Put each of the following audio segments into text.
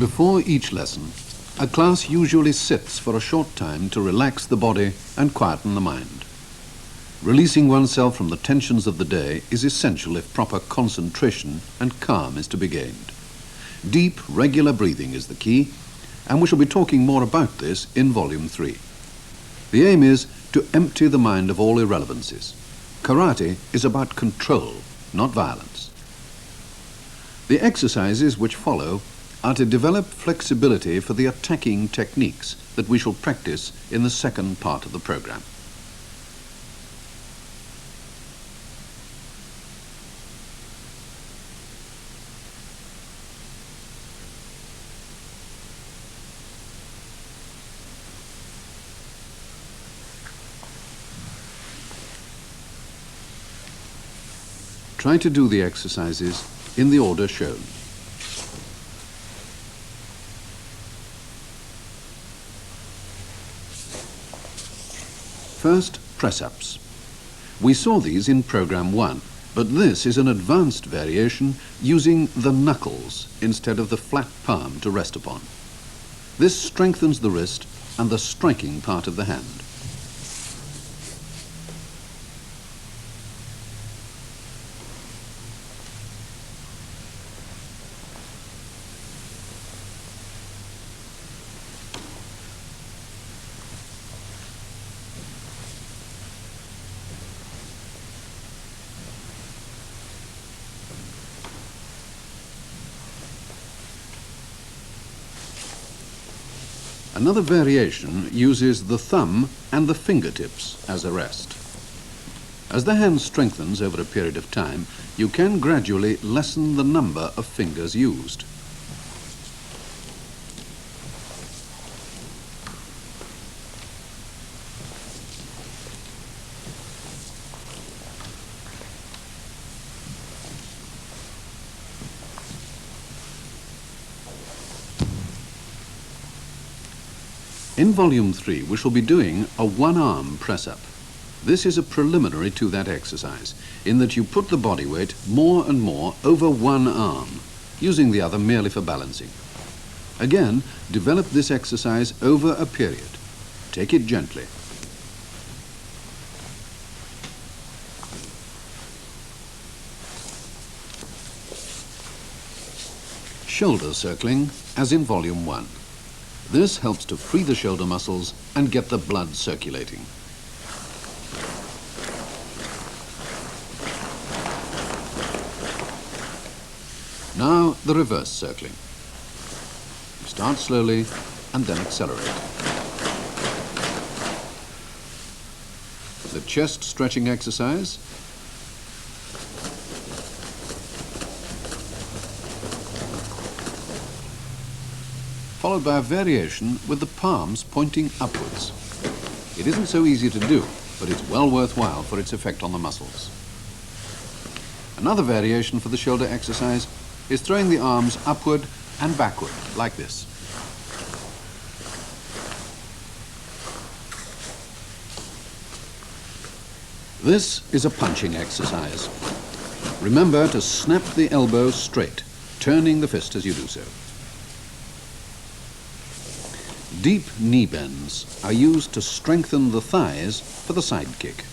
Before each lesson, a class usually sits for a short time to relax the body and quieten the mind. Releasing oneself from the tensions of the day is essential if proper concentration and calm is to be gained. Deep, regular breathing is the key, and we shall be talking more about this in Volume 3. The aim is to empty the mind of all irrelevancies. Karate is about control, not violence. The exercises which follow are to develop flexibility for the attacking techniques that we shall practice in the second part of the program. Try to do the exercises in the order shown. First, press-ups. We saw these in Program 1, but this is an advanced variation using the knuckles instead of the flat palm to rest upon. This strengthens the wrist and the striking part of the hand. Another variation uses the thumb and the fingertips as a rest. As the hand strengthens over a period of time, you can gradually lessen the number of fingers used. In Volume 3, we shall be doing a one-arm press-up. This is a preliminary to that exercise, in that you put the body weight more and more over one arm, using the other merely for balancing. Again, develop this exercise over a period. Take it gently. Shoulder circling, as in Volume 1. This helps to free the shoulder muscles and get the blood circulating. Now the reverse circling. Start slowly and then accelerate. The chest stretching exercise. Followed by a variation with the palms pointing upwards. It isn't so easy to do, but it's well worthwhile for its effect on the muscles. Another variation for the shoulder exercise is throwing the arms upward and backward, like this. This is a punching exercise. Remember to snap the elbow straight, turning the fist as you do so. Deep knee bends are used to strengthen the thighs for the side kick.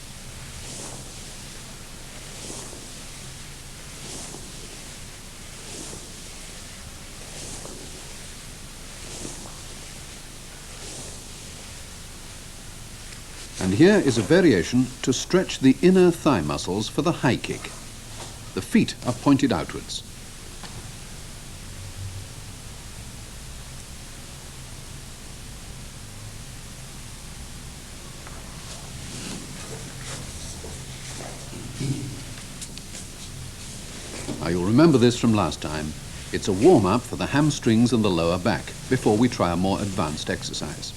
And here is a variation to stretch the inner thigh muscles for the high kick. The feet are pointed outwards. Now you'll remember this from last time. It's a warm-up for the hamstrings and the lower back before we try a more advanced exercise.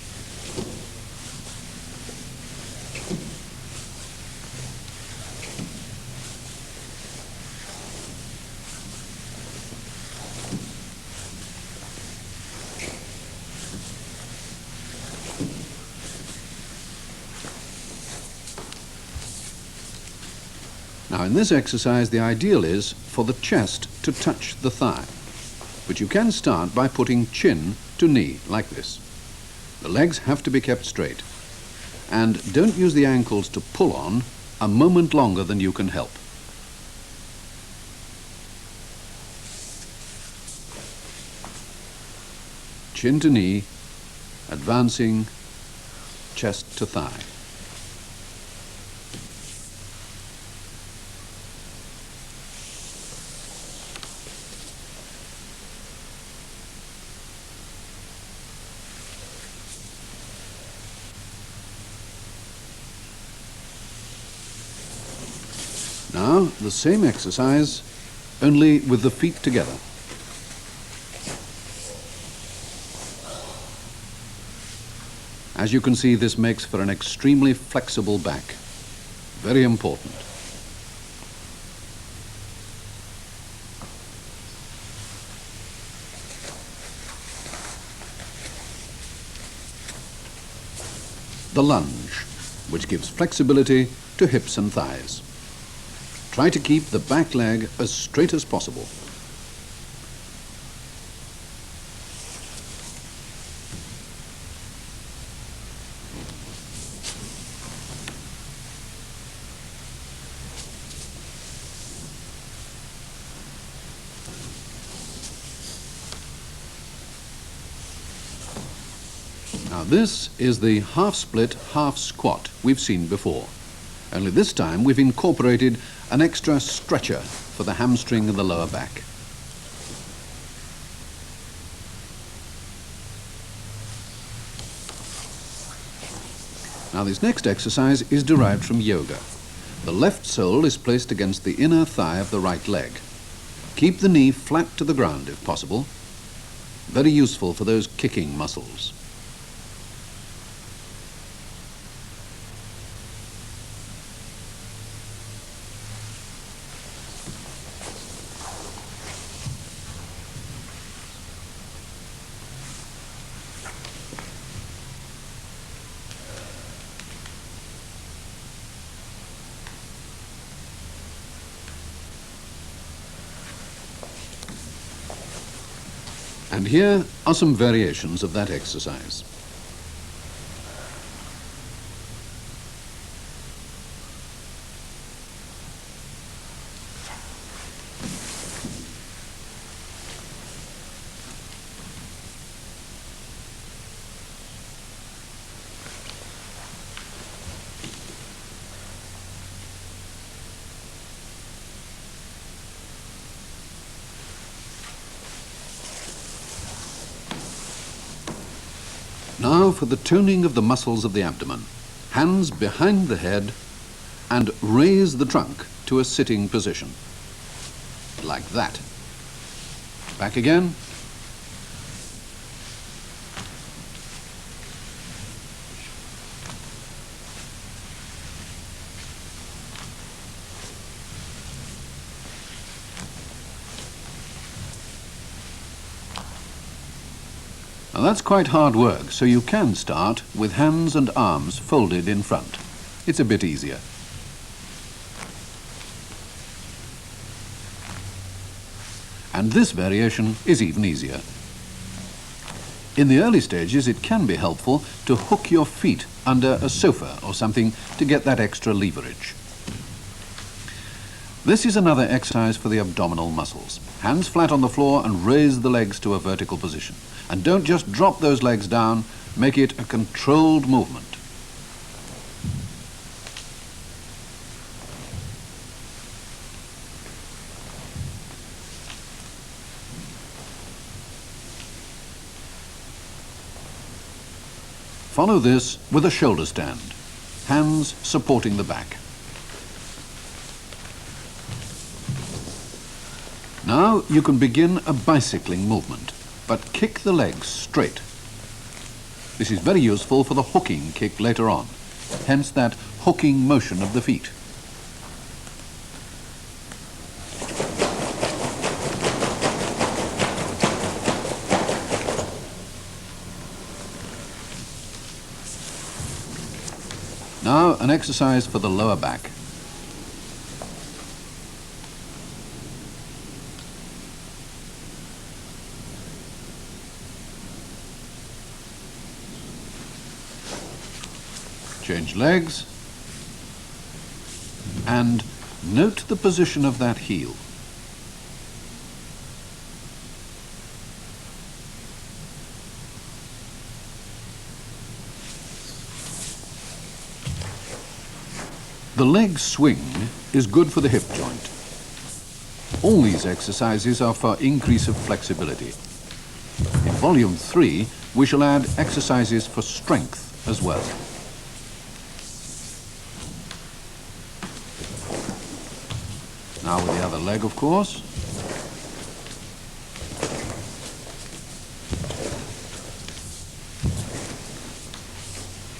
Now in this exercise, the ideal is for the chest to touch the thigh. but you can start by putting chin to knee, like this. The legs have to be kept straight. And don't use the ankles to pull on a moment longer than you can help. Chin to knee, advancing, chest to thigh. Now, the same exercise, only with the feet together. As you can see, this makes for an extremely flexible back. Very important. The lunge, which gives flexibility to hips and thighs. Try to keep the back leg as straight as possible. Now this is the half split, half squat we've seen before. Only this time we've incorporated an extra stretcher for the hamstring and the lower back. Now this next exercise is derived from yoga. The left sole is placed against the inner thigh of the right leg. Keep the knee flat to the ground if possible. Very useful for those kicking muscles. And here are some variations of that exercise. Now for the toning of the muscles of the abdomen. Hands behind the head and raise the trunk to a sitting position. Like that. Back again. Now that's quite hard work, so you can start with hands and arms folded in front. It's a bit easier. And this variation is even easier. In the early stages, it can be helpful to hook your feet under a sofa or something to get that extra leverage. This is another exercise for the abdominal muscles. Hands flat on the floor and raise the legs to a vertical position. And don't just drop those legs down, make it a controlled movement. Follow this with a shoulder stand, hands supporting the back. Now you can begin a bicycling movement, but kick the legs straight. This is very useful for the hooking kick later on, hence that hooking motion of the feet. Now an exercise for the lower back. Change legs. And note the position of that heel. The leg swing is good for the hip joint. All these exercises are for increase of flexibility. In Volume 3, we shall add exercises for strength as well. Now with the other leg, of course.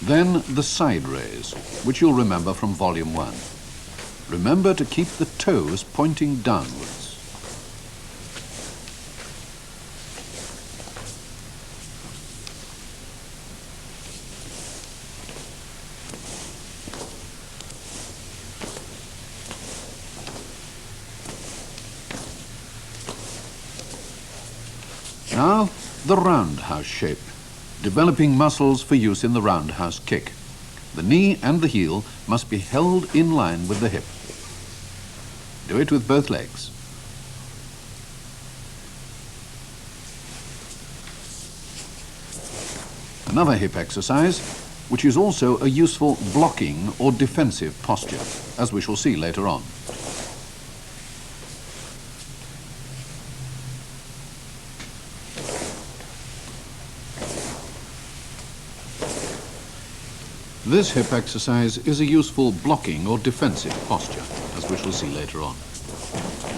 Then the side raise, which you'll remember from Volume 1. Remember to keep the toes pointing downwards. Now, the roundhouse shape, developing muscles for use in the roundhouse kick. The knee and the heel must be held in line with the hip. Do it with both legs. Another hip exercise, which is also a useful blocking or defensive posture, as we shall see later on. This hip exercise is a useful blocking or defensive posture, as we shall see later on.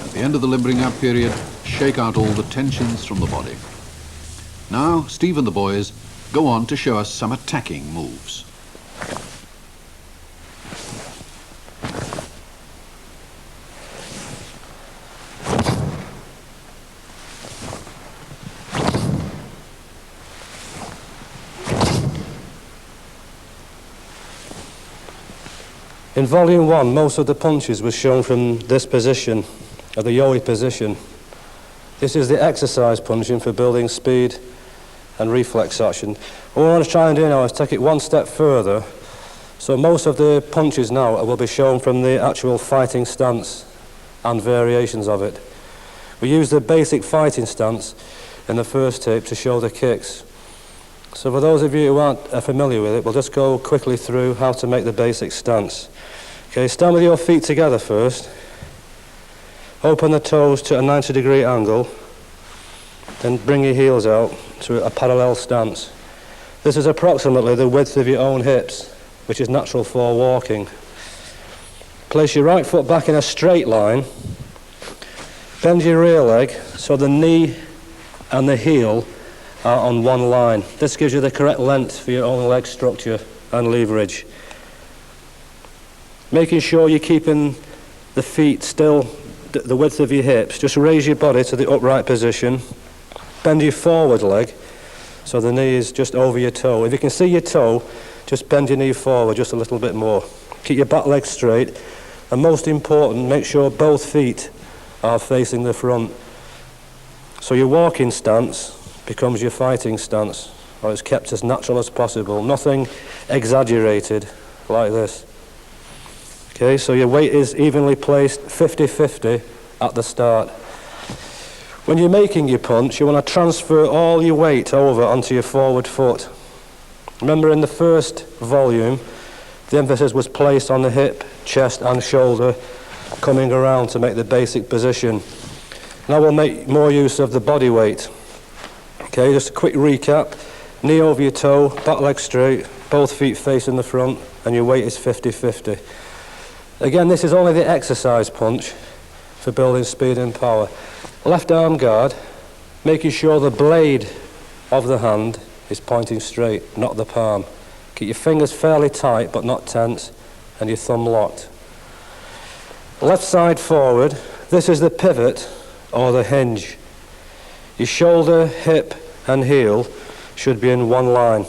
At the end of the limbering up period, shake out all the tensions from the body. Now, Steve and the boys go on to show us some attacking moves. In Volume 1, most of the punches were shown from this position, or the yo-yo position. This is the exercise punching for building speed and reflex action. What I want to try and do now is take it one step further. So most of the punches now will be shown from the actual fighting stance and variations of it. We use the basic fighting stance in the first tape to show the kicks. So for those of you who aren't familiar with it, we'll just go quickly through how to make the basic stance. Okay, stand with your feet together first. Open the toes to a 90-degree angle. Then bring your heels out to a parallel stance. This is approximately the width of your own hips, which is natural for walking. Place your right foot back in a straight line. Bend your rear leg so the knee and the heel are on one line. This gives you the correct length for your own leg structure and leverage. Making sure you're keeping the feet still the width of your hips. Just raise your body to the upright position. Bend your forward leg so the knee is just over your toe. If you can see your toe, just bend your knee forward just a little bit more. Keep your back leg straight, and most important, make sure both feet are facing the front. So your walking stance becomes your fighting stance, or it's kept as natural as possible. Nothing exaggerated like this. Okay, so your weight is evenly placed 50-50 at the start. When you're making your punch, you want to transfer all your weight over onto your forward foot. Remember, in the first volume, the emphasis was placed on the hip, chest and shoulder, coming around to make the basic position. Now we'll make more use of the body weight. Okay, just a quick recap. Knee over your toe, back leg straight, both feet facing the front, and your weight is 50-50. Again, this is only the exercise punch for building speed and power. Left arm guard, making sure the blade of the hand is pointing straight, not the palm. Keep your fingers fairly tight but not tense, and your thumb locked. Left side forward, this is the pivot or the hinge. Your shoulder, hip and heel should be in one line.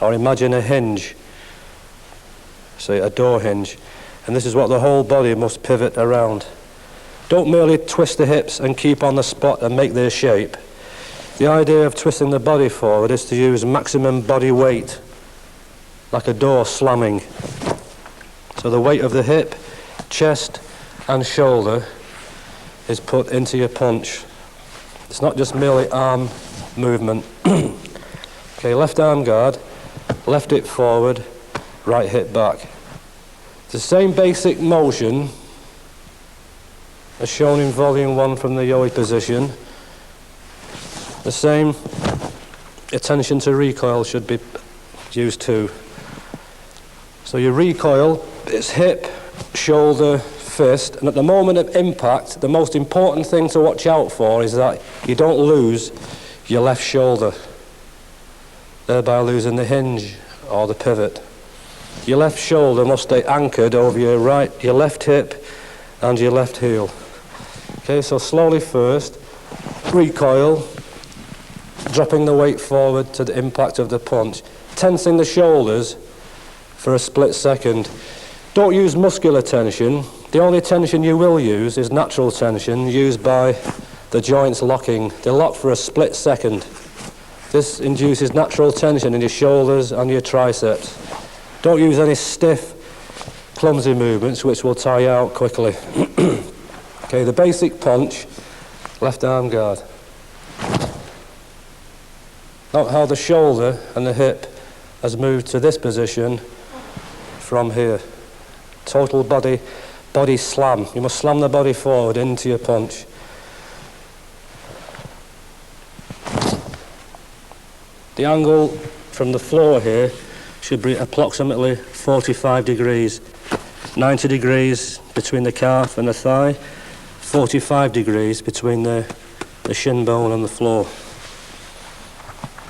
Or imagine a hinge, say a door hinge. And this is what the whole body must pivot around. Don't merely twist the hips and keep on the spot and make their shape. The idea of twisting the body forward is to use maximum body weight like a door slamming. So the weight of the hip, chest and shoulder is put into your punch. It's not just merely arm movement. Okay, left arm guard, left hip forward, right hip back. It's the same basic motion as shown in volume 1 from the Yowie position. The same attention to recoil should be used too. So your recoil is hip, shoulder, fist, and at the moment of impact, the most important thing to watch out for is that you don't lose your left shoulder, thereby losing the hinge or the pivot. Your left shoulder must stay anchored over your left hip and your left heel. Okay, so slowly first, recoil, dropping the weight forward to the impact of the punch, tensing the shoulders for a split second. Don't use muscular tension. The only tension you will use is natural tension used by the joints locking. They lock for a split second. This induces natural tension in your shoulders and your triceps. Don't use any stiff, clumsy movements which will tire you out quickly. Okay, the basic punch, left arm guard. Note how the shoulder and the hip has moved to this position from here. Total body slam. You must slam the body forward into your punch. The angle from the floor here should be approximately 45 degrees. 90 degrees between the calf and the thigh, 45 degrees between the shin bone and the floor.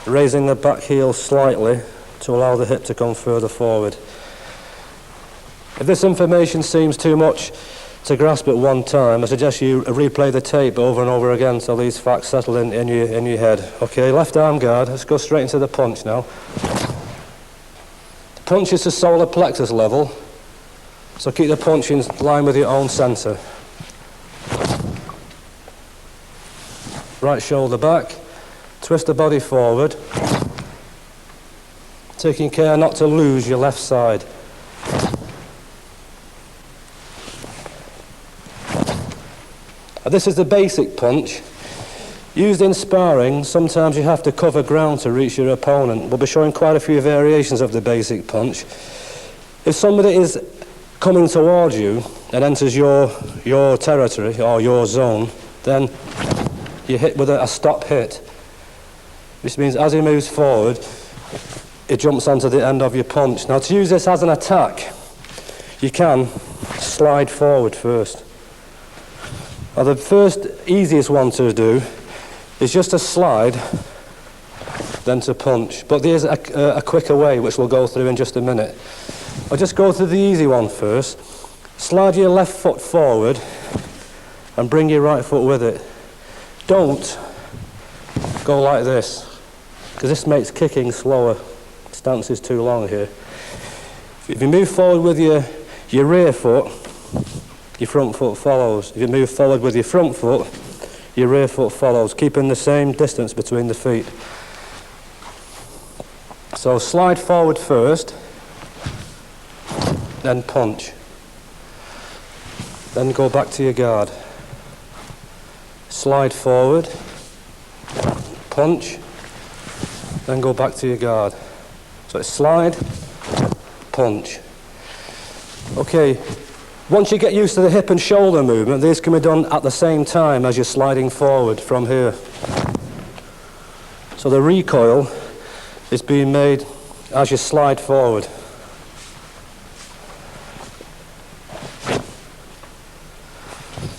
Raising the back heel slightly to allow the hip to come further forward. If this information seems too much to grasp at one time, I suggest you replay the tape over and over again so these facts settle in your head. Okay, left arm guard, let's go straight into the punch now. The punch is to solar plexus level, so keep the punch in line with your own centre. Right shoulder back, twist the body forward, taking care not to lose your left side. This is the basic punch. Used in sparring, sometimes you have to cover ground to reach your opponent. We'll be showing quite a few variations of the basic punch. If somebody is coming towards you and enters your territory or your zone, then you hit with a stop hit, which means as he moves forward, it jumps onto the end of your punch. Now, to use this as an attack, you can slide forward first. Now, the first easiest one to do is just to slide, then to punch. But there's a quicker way, which we'll go through in just a minute. I'll just go through the easy one first. Slide your left foot forward and bring your right foot with it. Don't go like this, because this makes kicking slower. Stance is too long here. If you move forward with your rear foot, your front foot follows. If you move forward with your front foot, your rear foot follows, keeping the same distance between the feet. So slide forward first, then punch. Then go back to your guard. Slide forward, punch, then go back to your guard. So it's slide, punch. Okay. Once you get used to the hip and shoulder movement, these can be done at the same time as you're sliding forward from here. So the recoil is being made as you slide forward.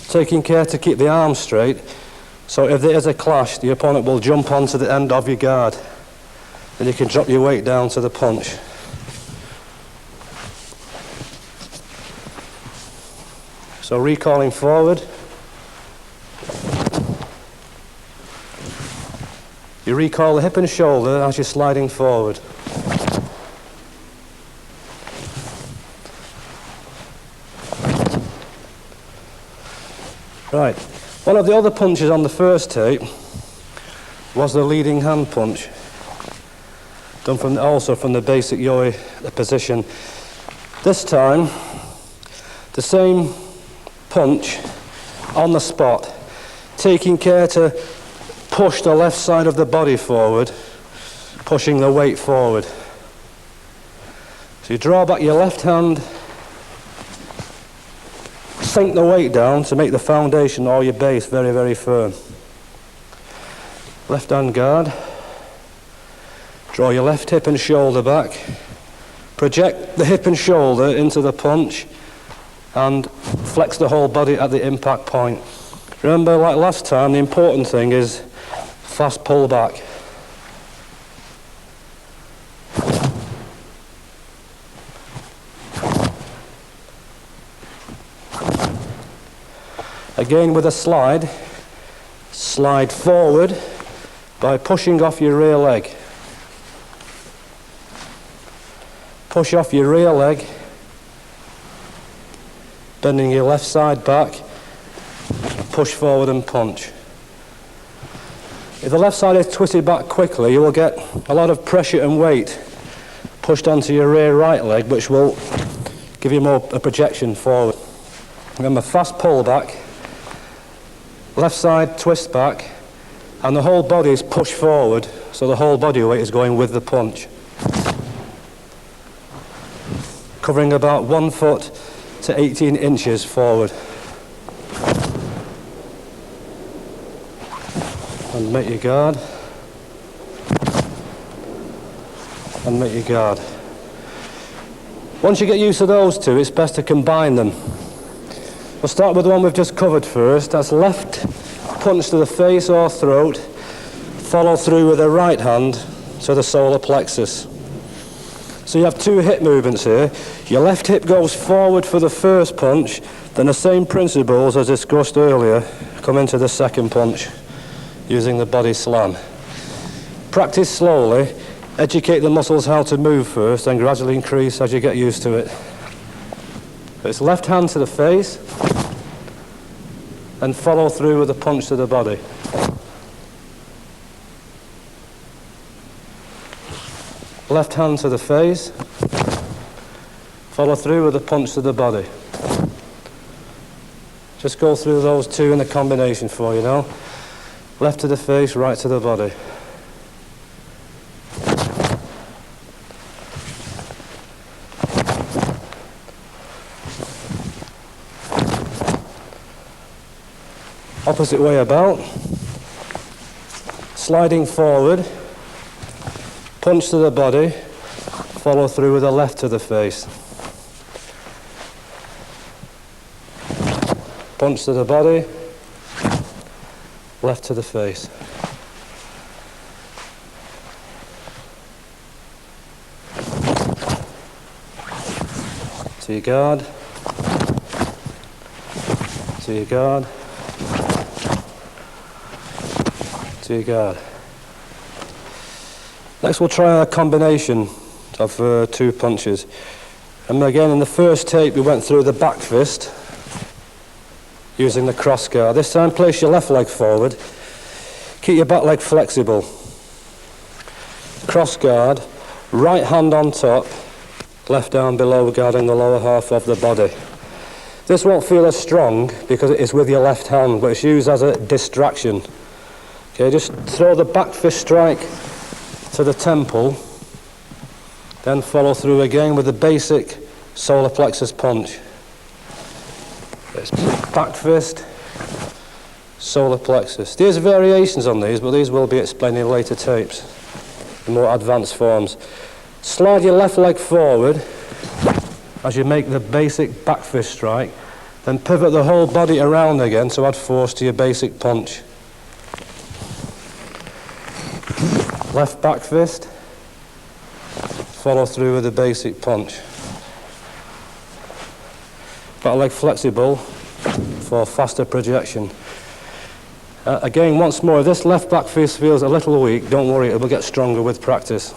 Taking care to keep the arm straight, so if there is a clash, the opponent will jump onto the end of your guard, and you can drop your weight down to the punch. So recoiling forward, you recoil the hip and shoulder as you're sliding forward. Right, one of the other punches on the first tape was the leading hand punch. done also from the basic yoi position. This time, the same punch on the spot, taking care to push the left side of the body forward, pushing the weight forward. So you draw back your left hand, sink the weight down to make the foundation or your base very, very firm. Left hand guard, draw your left hip and shoulder back, project the hip and shoulder into the punch and flex the whole body at the impact point. Remember, like last time, the important thing is fast pull back. Again with a slide, slide forward by pushing off your rear leg. Push off your rear leg, bending your left side back, push forward and punch. If the left side is twisted back quickly, you will get a lot of pressure and weight pushed onto your rear right leg, which will give you more a projection forward. Remember, fast pull back, left side twist back, and the whole body is pushed forward, so the whole body weight is going with the punch. Covering about 1 foot to 18 inches forward. And make your guard. And make your guard. Once you get used to those two, it's best to combine them. We'll start with the one we've just covered first. That's left punch to the face or throat, follow through with the right hand to the solar plexus. So you have two hip movements here. Your left hip goes forward for the first punch, then the same principles as discussed earlier come into the second punch using the body slam. Practice slowly, educate the muscles how to move first, and gradually increase as you get used to it. It's left hand to the face and follow through with a punch to the body. Left hand to the face, follow through with a punch to the body. Just go through those two in a combination for you now. Left to the face, right to the body. Opposite way about. Sliding forward, punch to the body, follow through with a left to the face. Punch to the body, left to the face. To your guard, to your guard, to your guard. Next we'll try a combination of two punches. And again, in the first tape we went through the back fist using the cross guard. This time place your left leg forward, keep your back leg flexible. Cross guard, right hand on top, left arm below guarding the lower half of the body. This won't feel as strong because it is with your left hand, but it's used as a distraction. Okay, just throw the back fist strike to the temple, then follow through again with the basic solar plexus punch. It's back fist, solar plexus. There's variations on these, but these will be explained in later tapes, in more advanced forms. Slide your left leg forward as you make the basic back fist strike, then pivot the whole body around again to add force to your basic punch. Left back fist, follow through with the basic punch. Back leg flexible for faster projection. Again, once more, if this left back fist feels a little weak, don't worry, it will get stronger with practice.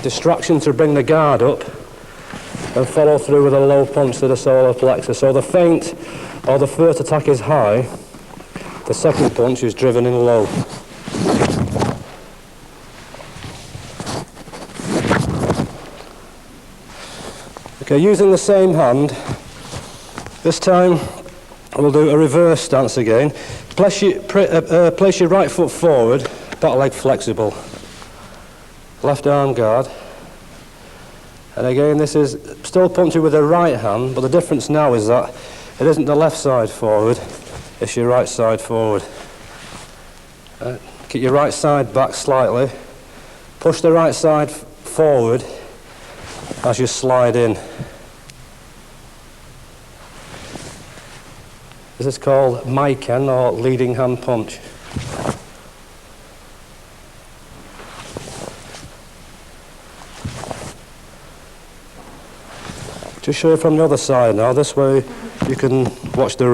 Distraction to bring the guard up and follow through with a low punch to the solar plexus. So the feint or the first attack is high, the second punch is driven in low. Okay, using the same hand, this time we'll do a reverse stance again. Place your right foot forward, back leg flexible. Left arm guard. And again, this is still punching with the right hand, but the difference now is that it isn't the left side forward, it's your right side forward. Keep your right side back slightly. Push the right side forward as you slide in. This is called Maiken, or leading hand punch. Just show you from the other side now. This way you can watch the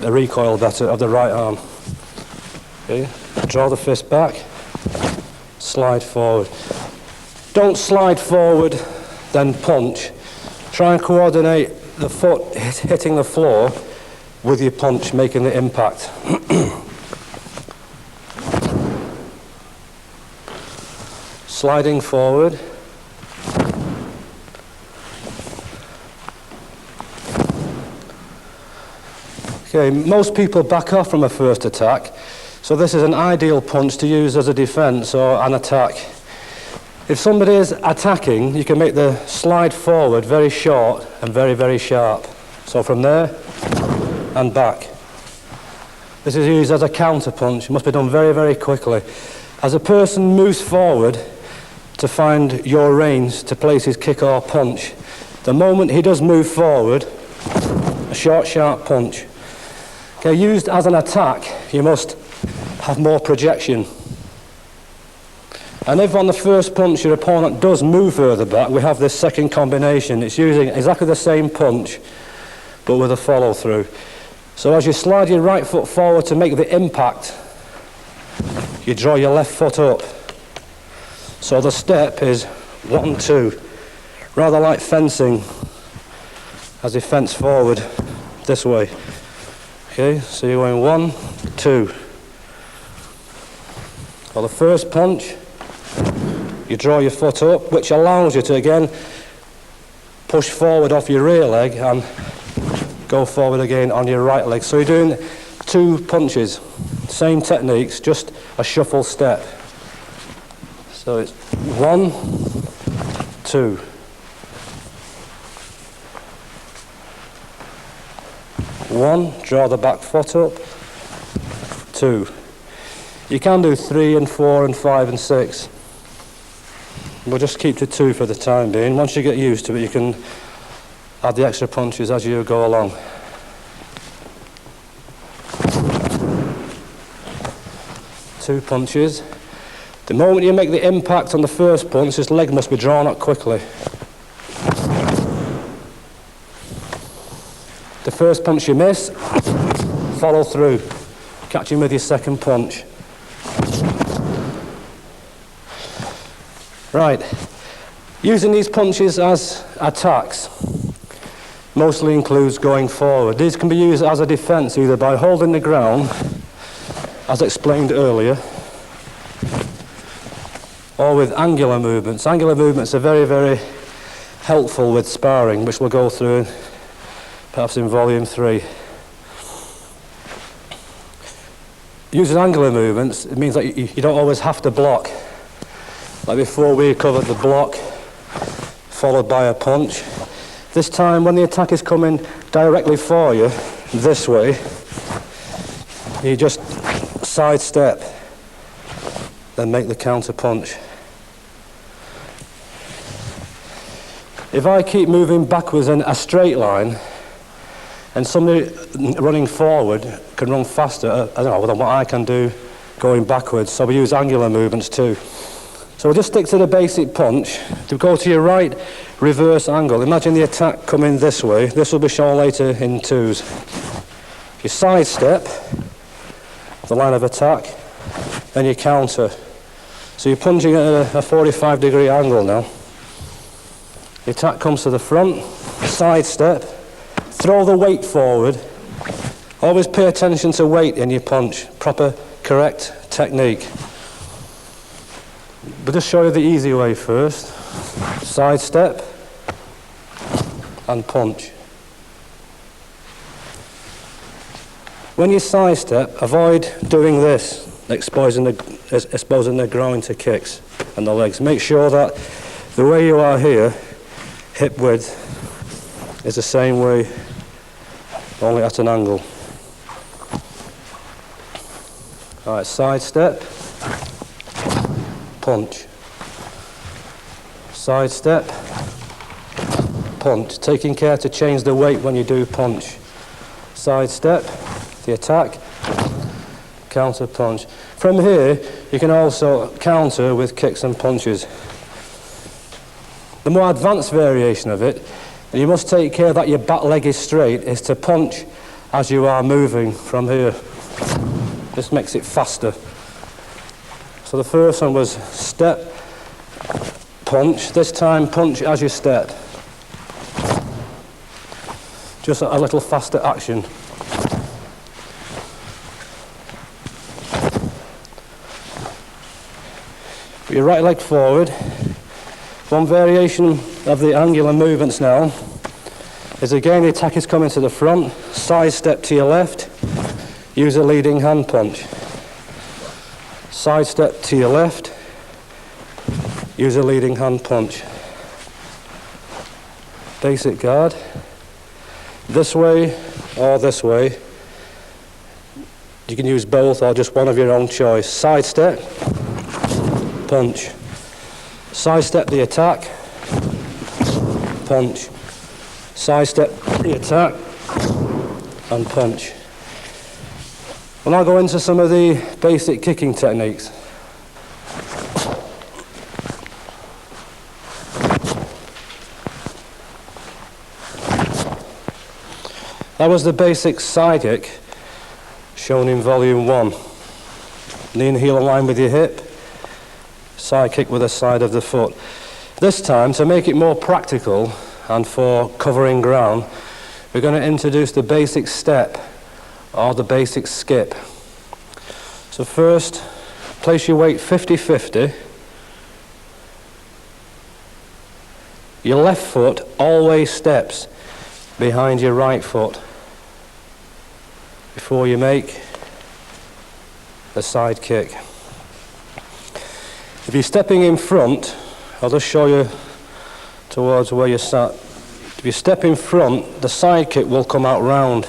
recoil better of the right arm. Okay. Draw the fist back, slide forward. Don't slide forward, then punch. Try and coordinate the foot hitting the floor with your punch, making the impact. Sliding forward. Okay, most people back off from a first attack, so this is an ideal punch to use as a defense or an attack. If somebody is attacking, you can make the slide forward very short and very, very sharp. So from there and back. This is used as a counter punch. It must be done very, very quickly. As a person moves forward to find your range to place his kick or punch, the moment he does move forward, a short, sharp punch. Okay, used as an attack, you must have more projection. And if on the first punch your opponent does move further back, we have this second combination. It's using exactly the same punch, but with a follow through. So as you slide your right foot forward to make the impact, you draw your left foot up. So the step is 1, 2, rather like fencing, as you fence forward this way. Okay, so you're going 1, 2. For the first punch, you draw your foot up, which allows you to again push forward off your rear leg and go forward again on your right leg. So you're doing 2 punches, same techniques, just a shuffle step. So it's 1, 2. 1, draw the back foot up. 2. You can do 3 and 4 and 5 and 6. We'll just keep to 2 for the time being. Once you get used to it, you can add the extra punches as you go along. Two punches. The moment you make the impact on the first punch, this leg must be drawn up quickly. The first punch you miss, follow through, catch him with your second punch. Right, using these punches as attacks mostly includes going forward. These can be used as a defense either by holding the ground, as explained earlier, or with angular movements. Angular movements are very, very helpful with sparring, which we'll go through perhaps in volume 3. Using angular movements, it means that you don't always have to block. Like before, we covered the block followed by a punch. This time, when the attack is coming directly for you, this way, you just sidestep, then make the counter punch. If I keep moving backwards in a straight line, and somebody running forward can run faster, I don't know, than what I can do going backwards, so we use angular movements too. So we'll just stick to the basic punch. To go to your right reverse angle, imagine the attack coming this way. This will be shown later in 2s. You sidestep the line of attack, then you counter. So you're punching at a 45-degree angle now. The attack comes to the front, sidestep, throw the weight forward. Always pay attention to weight in your punch. Proper, correct technique. But just show you the easy way first. Sidestep, and punch. When you sidestep, avoid doing this, exposing the groin to kicks and the legs. Make sure that the way you are here, hip width, is the same way, only at an angle. All right, sidestep, punch. Sidestep, punch. Taking care to change the weight when you do punch. Sidestep, the attack, counter punch. From here, you can also counter with kicks and punches. The more advanced variation of it, and you must take care that your back leg is straight, is to punch as you are moving from here. This makes it faster. So the first one was step, punch. This time, punch as you step. Just a little faster action. Put your right leg forward. One variation of the angular movements now is again the attack is coming to the front, side step to your left, use a leading hand punch. Side step to your left, use a leading hand punch. Basic guard. This way or this way. You can use both or just one of your own choice. Side step, punch. Side step the attack, punch. Side step the attack and punch. We'll now go into some of the basic kicking techniques. That was the basic side kick shown in volume 1. Knee and heel aligned with your hip, side kick with the side of the foot. This time, to make it more practical and for covering ground, we're going to introduce the basic step or the basic skip. So first, place your weight 50-50. Your left foot always steps behind your right foot before you make the side kick. If you're stepping in front, I'll just show you towards where you're sat. If you step in front, the side kick will come out round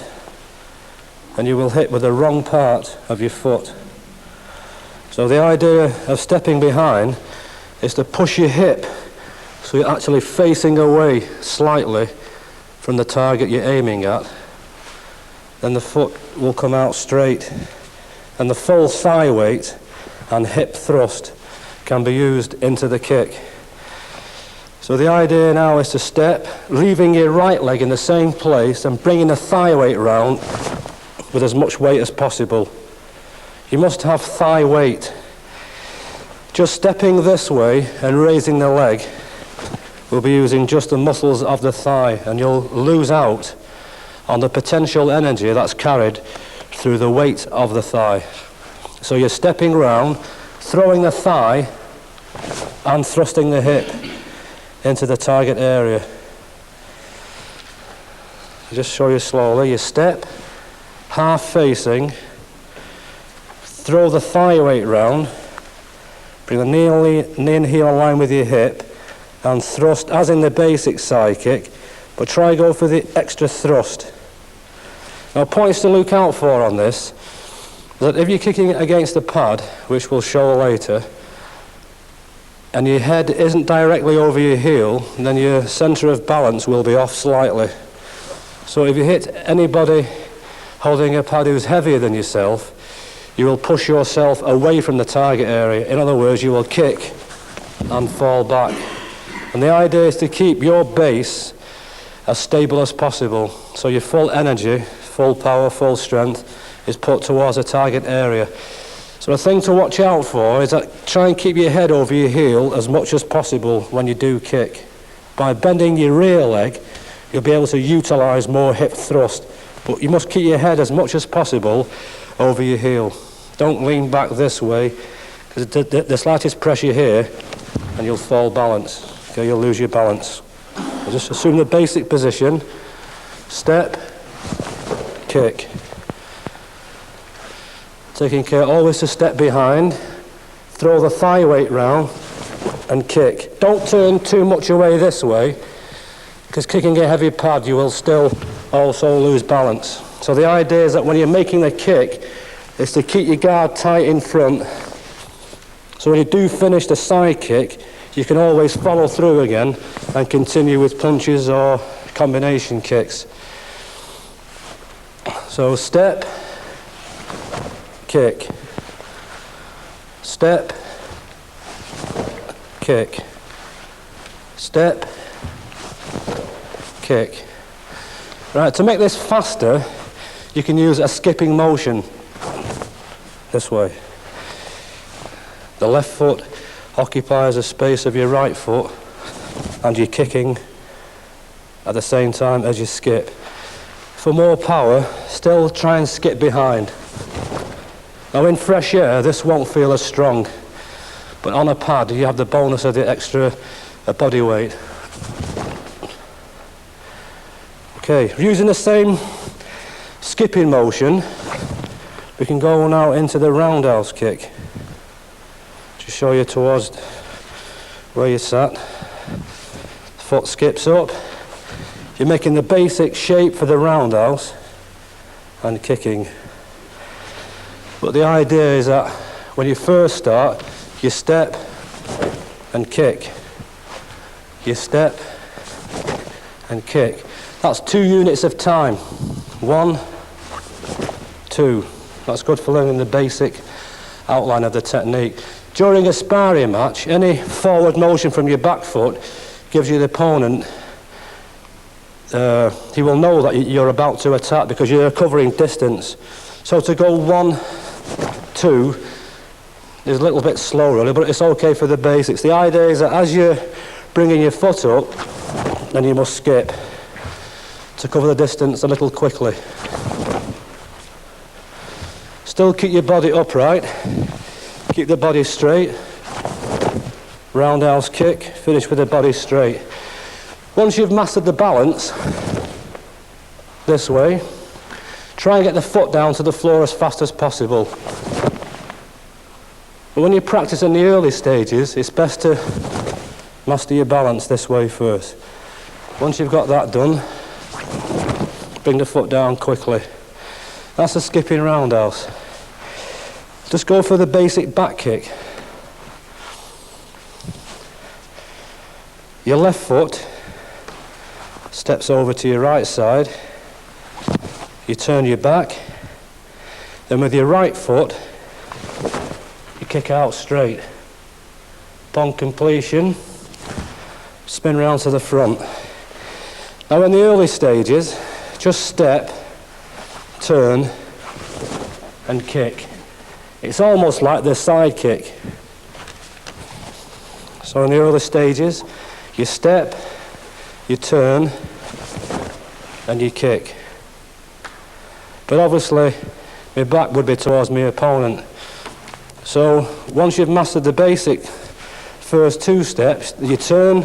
and you will hit with the wrong part of your foot. So the idea of stepping behind is to push your hip so you're actually facing away slightly from the target you're aiming at. Then the foot will come out straight and the full thigh weight and hip thrust can be used into the kick. So the idea now is to step, leaving your right leg in the same place and bringing the thigh weight round with as much weight as possible. You must have thigh weight. Just stepping this way and raising the leg will be using just the muscles of the thigh, and you'll lose out on the potential energy that's carried through the weight of the thigh. So you're stepping round, throwing the thigh and thrusting the hip into the target area. I'll just show you slowly. You step, half facing, throw the thigh weight round, bring the knee and heel in line with your hip, and thrust as in the basic side kick, but try go for the extra thrust. Now, points to look out for on this, that if you're kicking it against the pad, which we'll show later, and your head isn't directly over your heel, then your centre of balance will be off slightly. So if you hit anybody holding a pad who's heavier than yourself, you will push yourself away from the target area. In other words, you will kick and fall back. And the idea is to keep your base as stable as possible, so your full energy, full power, full strength is put towards a target area. So the thing to watch out for is that try and keep your head over your heel as much as possible when you do kick. By bending your rear leg, you'll be able to utilise more hip thrust, but you must keep your head as much as possible over your heel. Don't lean back this way, because the slightest pressure here and you'll fall balance. Okay, you'll lose your balance. I'll just assume the basic position. Step, kick. Taking care always to step behind, throw the thigh weight round and kick. Don't turn too much away this way, because kicking a heavy pad you will still also lose balance. So the idea is that when you're making the kick, is to keep your guard tight in front. So when you do finish the side kick, you can always follow through again and continue with punches or combination kicks. So step, kick, step, kick, step, kick. Right, to make this faster, you can use a skipping motion this way. The left foot occupies the space of your right foot and you're kicking at the same time as you skip. For more power, still try and skip behind. Now in fresh air, this won't feel as strong, but on a pad, you have the bonus of the extra body weight. Okay, using the same skipping motion, we can go now into the roundhouse kick. Just show you towards where you sat. Foot skips up. You're making the basic shape for the roundhouse and kicking. But the idea is that when you first start, you step and kick. You step and kick. That's 2 units of time. 1, 2. That's good for learning the basic outline of the technique. During a sparring match, any forward motion from your back foot gives you the opponent, he will know that you're about to attack because you're covering distance. So to go 1, 2 is a little bit slow really, but it's okay for the basics. The idea is that as you're bringing your foot up, then you must skip to cover the distance a little quickly. Still keep your body upright, keep the body straight. Roundhouse kick, finish with the body straight. Once you've mastered the balance, this way, try and get the foot down to the floor as fast as possible. But when you practice in the early stages, it's best to master your balance this way first. Once you've got that done, bring the foot down quickly. That's a skipping roundhouse. Just go for the basic back kick. Your left foot steps over to your right side. You turn your back. Then with your right foot, you kick out straight. Upon completion, spin round to the front. Now in the early stages, just step, turn, and kick. It's almost like the side kick. So in the early stages, you step, you turn, and you kick. But obviously, my back would be towards my opponent. So once you've mastered the basic first 2 steps, you turn,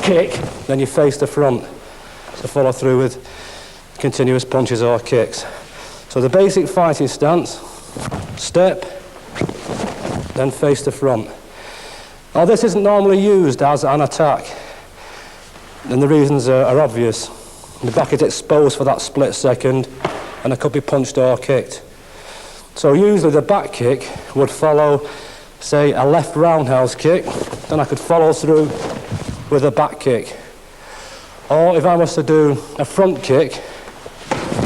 kick, then you face the front. So follow through with continuous punches or kicks. So the basic fighting stance, step, then face the front. Now this isn't normally used as an attack, and the reasons are obvious. The back is exposed for that split second, and it could be punched or kicked. So usually the back kick would follow, say, a left roundhouse kick, then I could follow through with a back kick. Or if I was to do a front kick,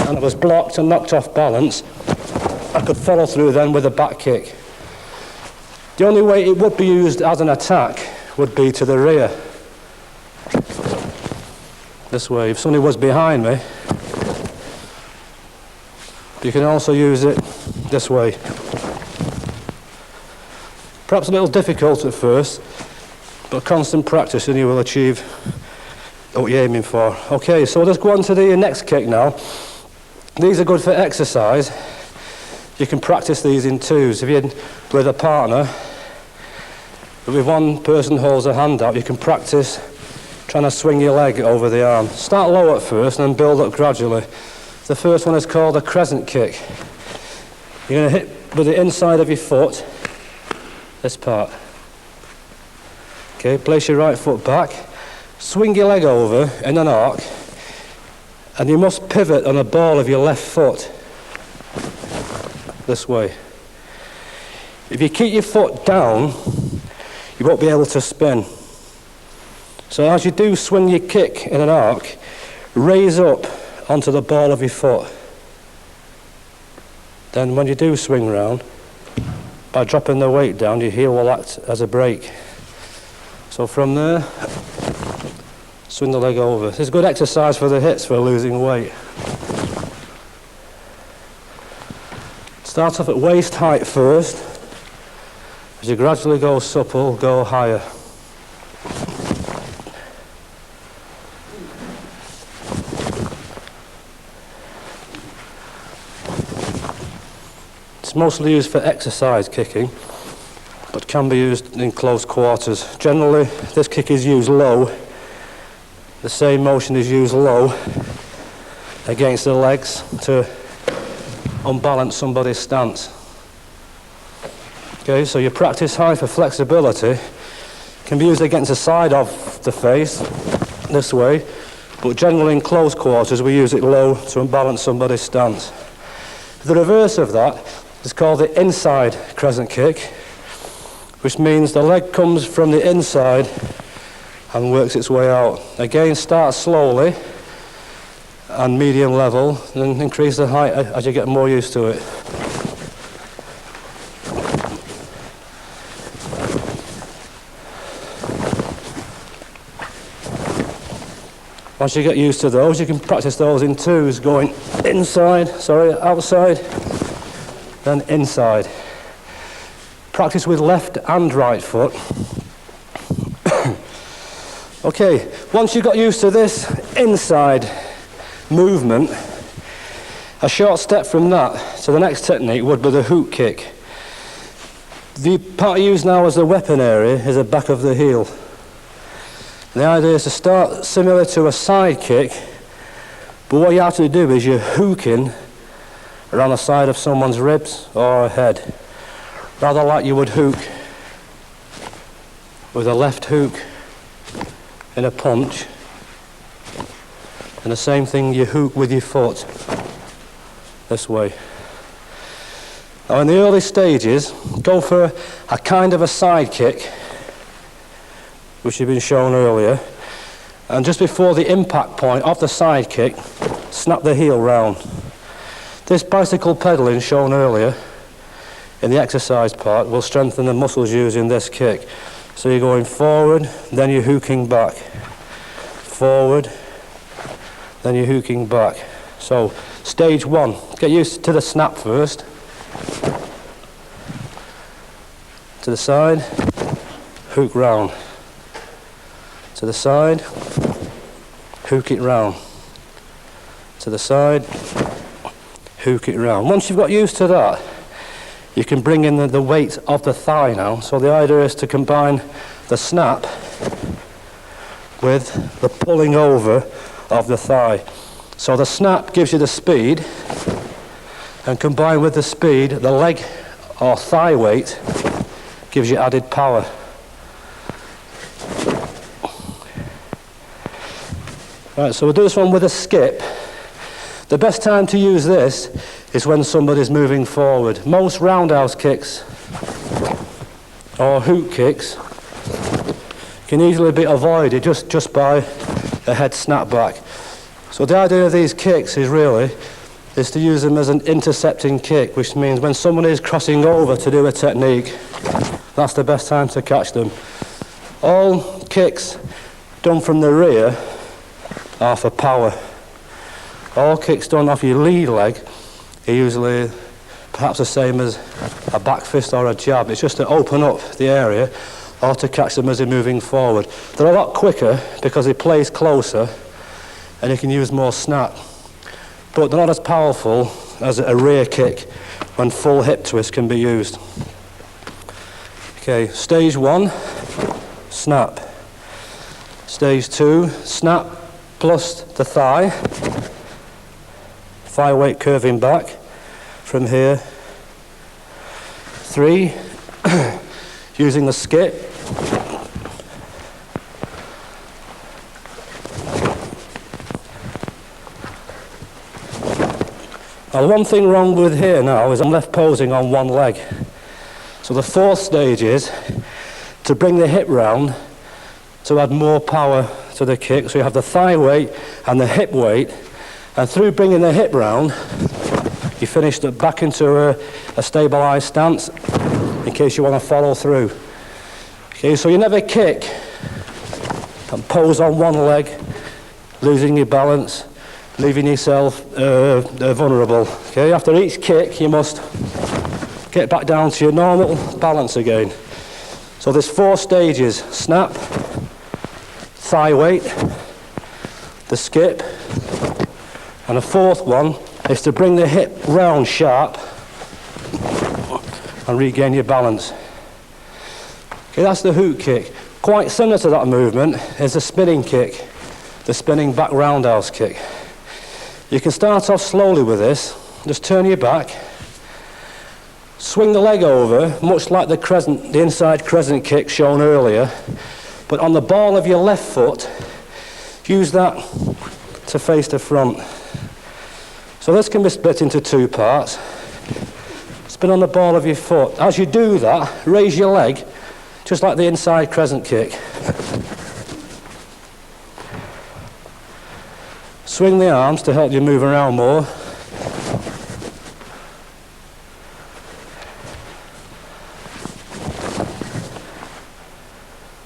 and it was blocked and knocked off balance, I could follow through then with a back kick. The only way it would be used as an attack would be to the rear. This way, if somebody was behind me, you can also use it this way. Perhaps a little difficult at first, but constant practice and you will achieve what you're aiming for. Okay, so let's go on to the next kick now. These are good for exercise. You can practice these in twos. If you're with a partner, if one person holds a hand out, you can practice trying to swing your leg over the arm. Start low at first and then build up gradually. The first one is called a crescent kick. You're going to hit with the inside of your foot, this part. Okay, place your right foot back, swing your leg over in an arc, and you must pivot on the ball of your left foot, this way. If you keep your foot down, you won't be able to spin. So as you do swing your kick in an arc, raise up onto the ball of your foot. Then when you do swing round, by dropping the weight down, your heel will act as a brake. So from there, swing the leg over. This is good exercise for the hips for losing weight. Start off at waist height first. As you gradually go supple, go higher. It's mostly used for exercise kicking, but can be used in close quarters. Generally, this kick is used low. The same motion is used low against the legs to unbalance somebody's stance. Okay, so your practice high for flexibility can be used against the side of the face, this way, but generally in close quarters we use it low to unbalance somebody's stance. The reverse of that is called the inside crescent kick, which means the leg comes from the inside and works its way out. Again, start slowly and medium level, and increase the height as you get more used to it. Once you get used to those, you can practice those in twos, going outside, then inside. Practice with left and right foot. Okay, once you got used to this inside movement, a short step from that to the next technique would be the hook kick. The part used now as the weapon area is the back of the heel. The idea is to start similar to a side kick, but what you have to do is you're hooking around the side of someone's ribs or head, rather like you would hook with a left hook in a punch, and the same thing you hook with your foot, this way. Now in the early stages, go for a kind of a side kick, which you've been shown earlier, and just before the impact point of the side kick, snap the heel round. This bicycle pedaling shown earlier in the exercise part will strengthen the muscles using this kick. So you're going forward, then you're hooking back. Forward, then you're hooking back. So stage one, get used to the snap first. To the side, hook round. To the side, hook it round. To the side, hook it round. Once you've got used to that, you can bring in the weight of the thigh now. So the idea is to combine the snap with the pulling over of the thigh. So the snap gives you the speed, and combined with the speed, the leg or thigh weight gives you added power. Right, so we'll do this one with a skip. The best time to use this is when somebody's moving forward. Most roundhouse kicks or hook kicks can easily be avoided just by a head snap back. So the idea of these kicks is to use them as an intercepting kick, which means when someone is crossing over to do a technique, that's the best time to catch them. All kicks done from the rear are for power. All kicks done off your lead leg are usually perhaps the same as a back fist or a jab. It's just to open up the area or to catch them as they're moving forward. They're a lot quicker because they place closer and you can use more snap. But they're not as powerful as a rear kick when full hip twist can be used. Okay, stage one, snap. Stage 2, snap plus the thigh. Thigh weight curving back from here. 3, using the skip. Now, one thing wrong with here now is I'm left posing on one leg. So the 4th stage is to bring the hip round to add more power to the kick. So you have the thigh weight and the hip weight, and through bringing the hip round, you finish it back into a stabilised stance in case you want to follow through. Okay, so you never kick and pose on one leg, losing your balance, leaving yourself vulnerable. Okay, after each kick, you must get back down to your normal balance again. So there's 4 stages: snap, thigh weight, the skip, and a 4th one is to bring the hip round sharp and regain your balance. Okay, that's the hook kick. Quite similar to that movement is the spinning kick, the spinning back roundhouse kick. You can start off slowly with this. Just turn your back, swing the leg over, much like the inside crescent kick shown earlier, but on the ball of your left foot, use that to face the front. So this can be split into 2 parts. Spin on the ball of your foot. As you do that, raise your leg, just like the inside crescent kick. Swing the arms to help you move around more.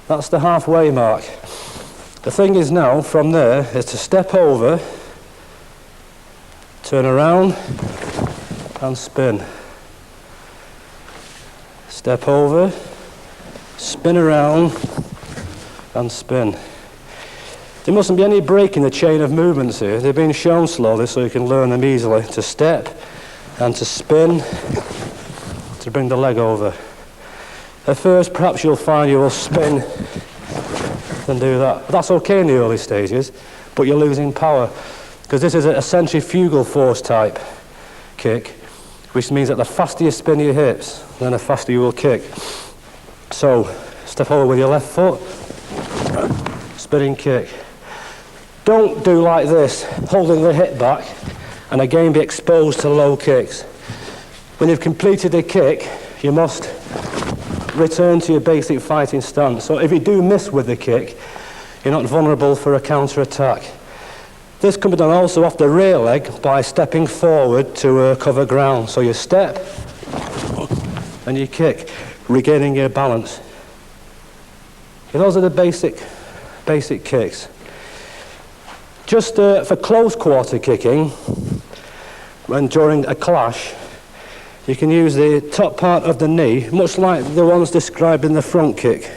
That's the halfway mark. The thing is now, from there, is to step over, turn around, and spin. Step over, spin around, and spin. There mustn't be any break in the chain of movements here. They're being shown slowly so you can learn them easily. To step and to spin, to bring the leg over. At first, perhaps you'll find you will spin and do that. But that's okay in the early stages, but you're losing power because this is a centrifugal force type kick, which means that the faster you spin your hips, then the faster you will kick. So, step over with your left foot, spinning kick. Don't do like this, holding the hip back, and again be exposed to low kicks. When you've completed the kick, you must return to your basic fighting stance. So if you do miss with the kick, you're not vulnerable for a counter-attack. This can be done also off the rear leg by stepping forward to cover ground. So you step and you kick, regaining your balance. Okay, those are the basic kicks. Just for close quarter kicking, when during a clash, you can use the top part of the knee, much like the ones described in the front kick.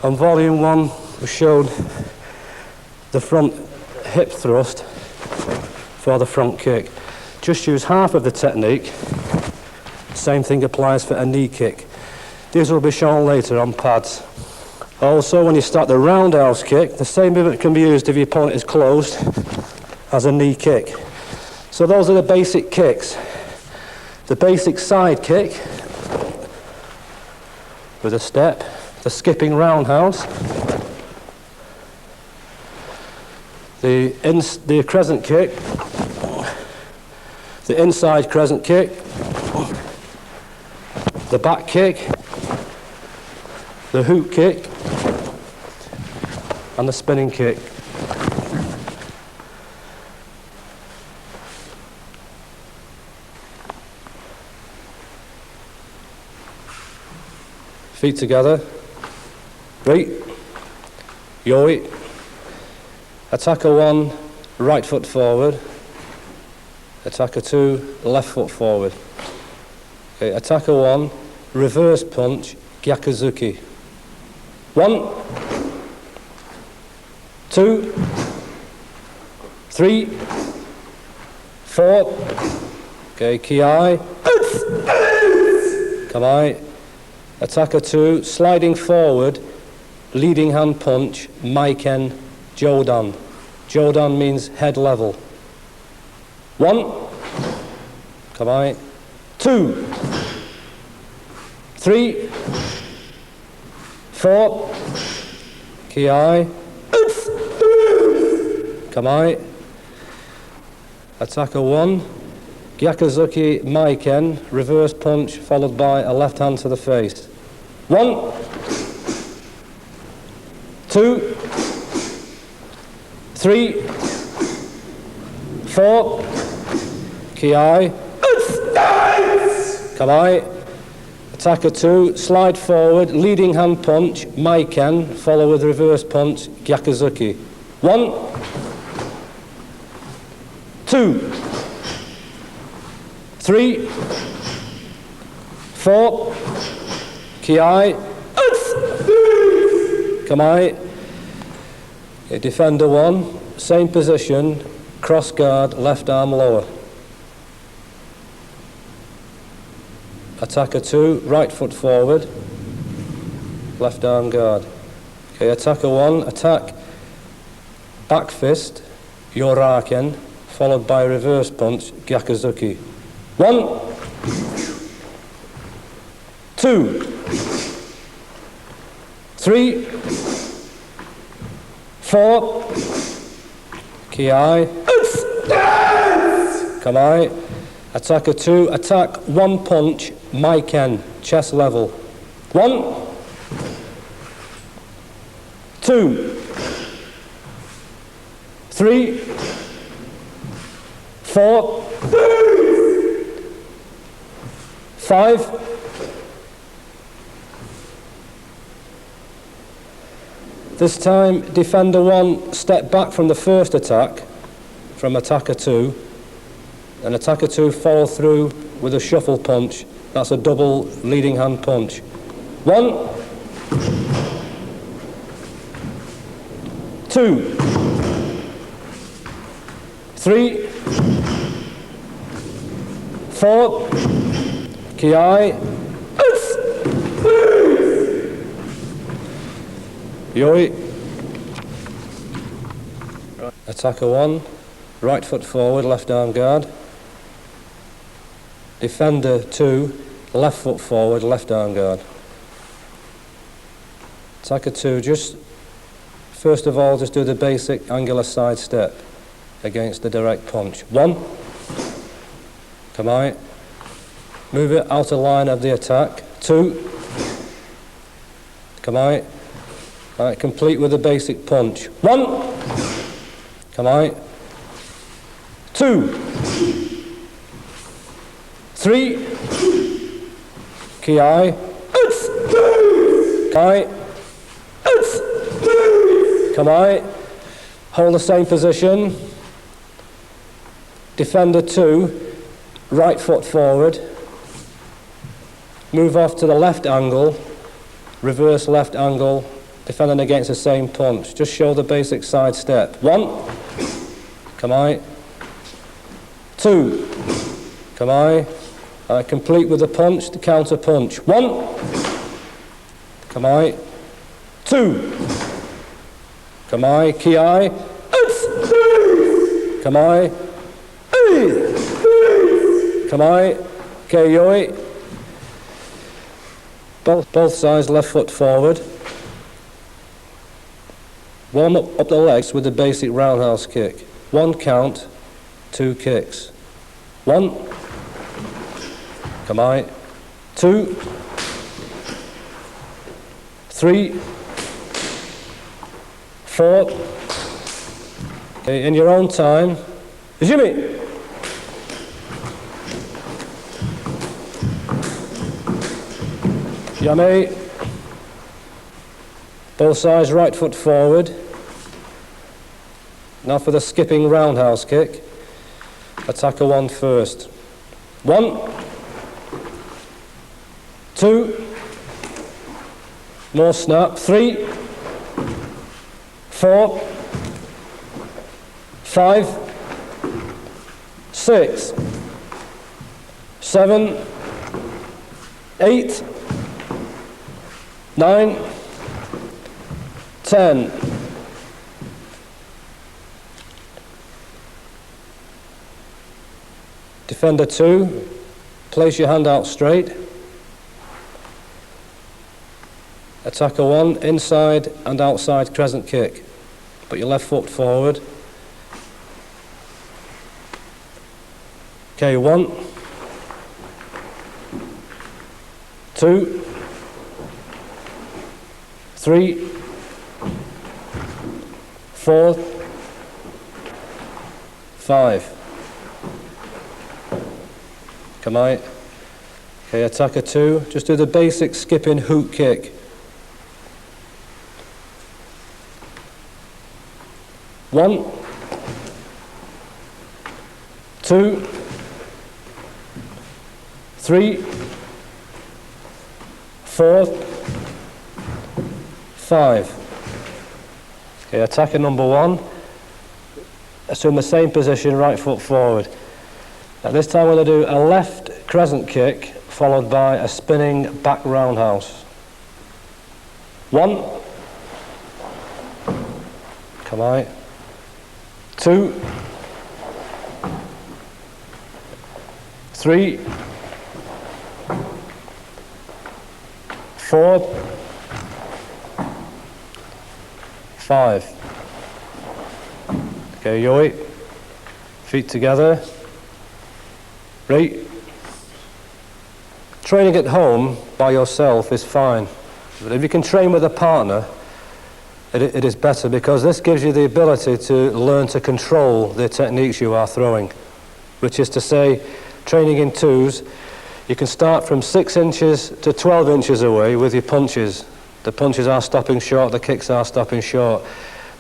On volume 1, we showed the front hip thrust for the front kick. Just use half of the technique. Same thing applies for a knee kick. These will be shown later on pads. Also, when you start the roundhouse kick, the same movement can be used if your opponent is closed as a knee kick. So those are the basic kicks. The basic side kick with a step, the skipping roundhouse, the crescent kick, the inside crescent kick, the back kick, the hook kick, and the spinning kick. Feet together. Right. Yo-it. Attacker 1, right foot forward. Attacker 2, left foot forward. Okay, attacker 1, reverse punch, gyakuzuki. 1, 2, 3, 4. Okay, ki. Come on. Attacker 2, sliding forward, leading hand punch, Maiken, Jodan. Jodan means head level. 1, come on, 2, 3, 4, ki, come on, attacker 1, Gyakuzuki Maiken, reverse punch followed by a left hand to the face. 1, 2, 3, 4, ki, come on, attacker 2, slide forward, leading hand punch, Maiken, follow with reverse punch, Gyakuzuki. 1, 2, 3, 4, ki, come on, defender 1, same position, cross guard, left arm lower. Attacker 2, right foot forward, left arm guard. Okay, attacker 1, attack, back fist, Yoraken, followed by reverse punch, Gyakuzuki. 1, 2, 3, 4, ki, come on, attacker 2, attack, 1 punch, Maiken, chest level. 1, 2, 3, 4, 5, 'This time, defender 1 step back from the first attack, from attacker 2, and attacker 2 follow through with a shuffle punch. That's a double leading hand punch. 1, 2, 3, 4, ki, yoi. Attacker 1, right foot forward, left arm guard. Defender 2, left foot forward, left arm guard. Attacker 2, just first of all, just do the basic angular side step against the direct punch. 1, come on, move it out of line of the attack. 2, come on, all right, complete with the basic punch. 1, come on, 2, 3, ki, come on, hold the same position. Defender 2, right foot forward, move off to the left angle, reverse left angle, defending against the same punch. Just show the basic side step. 1, come on, 2, come on, complete with the punch, the counter punch. 1, come on, 2, come on, ki, come on, come on, okay, yoi. Both sides, left foot forward. Warm up the legs with the basic roundhouse kick. 1 count, 2 kicks. 1, come on, 2, 3, 4. Okay, in your own time. Jimmy. Yummy. Both sides, right foot forward. Now for the skipping roundhouse kick. Attacker 1 first. 1, 2, more snap. 3, 4, 5, 6, 7, 8, 9, 10. Defender 2, place your hand out straight. Attacker 1, inside and outside crescent kick. Put your left foot forward. Okay, 1, 2, 3, 4, 5. Come on. Okay, attacker 2, just do the basic skipping hook kick. 1, 2, 3, 4, 5. Okay, attacker number 1. Assume the same position, right foot forward. Now this time we're going to do a left crescent kick followed by a spinning back roundhouse. 1. Come on. 2, 3, 4, 5. Okay, Yoi. Feet together. Right. Training at home by yourself is fine, but if you can train with a partner, it is better, because this gives you the ability to learn to control the techniques you are throwing, which is to say, training in twos, you can start from 6 inches to 12 inches away with your punches. The punches are stopping short, the kicks are stopping short.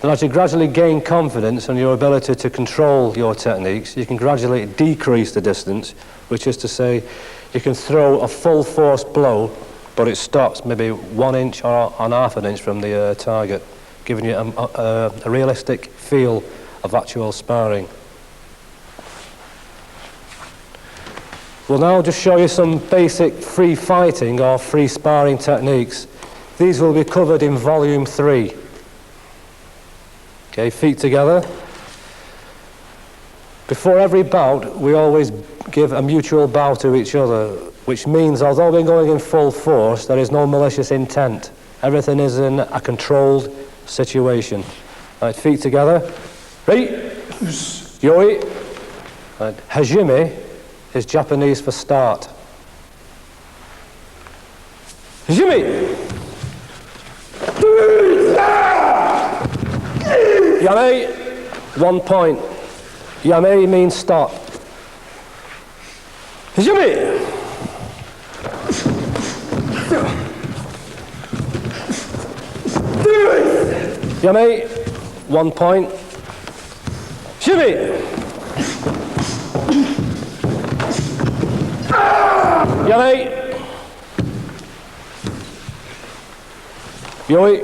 And as you gradually gain confidence in your ability to control your techniques, you can gradually decrease the distance, which is to say, you can throw a full force blow, but it stops maybe 1 inch or 1/2 inch from the target, giving you a realistic feel of actual sparring. We'll now just show you some basic free fighting or free sparring techniques. These will be covered in volume 3. Okay, feet together. Before every bout, we always give a mutual bow to each other, which means although we're going in full force, there is no malicious intent. Everything is in a controlled situation. Right, feet together. Right. Yoi. Right. Hajime is Japanese for start. Hajime. Yame, 1 point. Yame means stop. Hajime. Yame, 1 point. Shimmy. Yame. Yoi.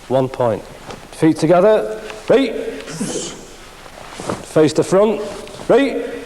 1 point. Feet together. Right. Face to front. Right.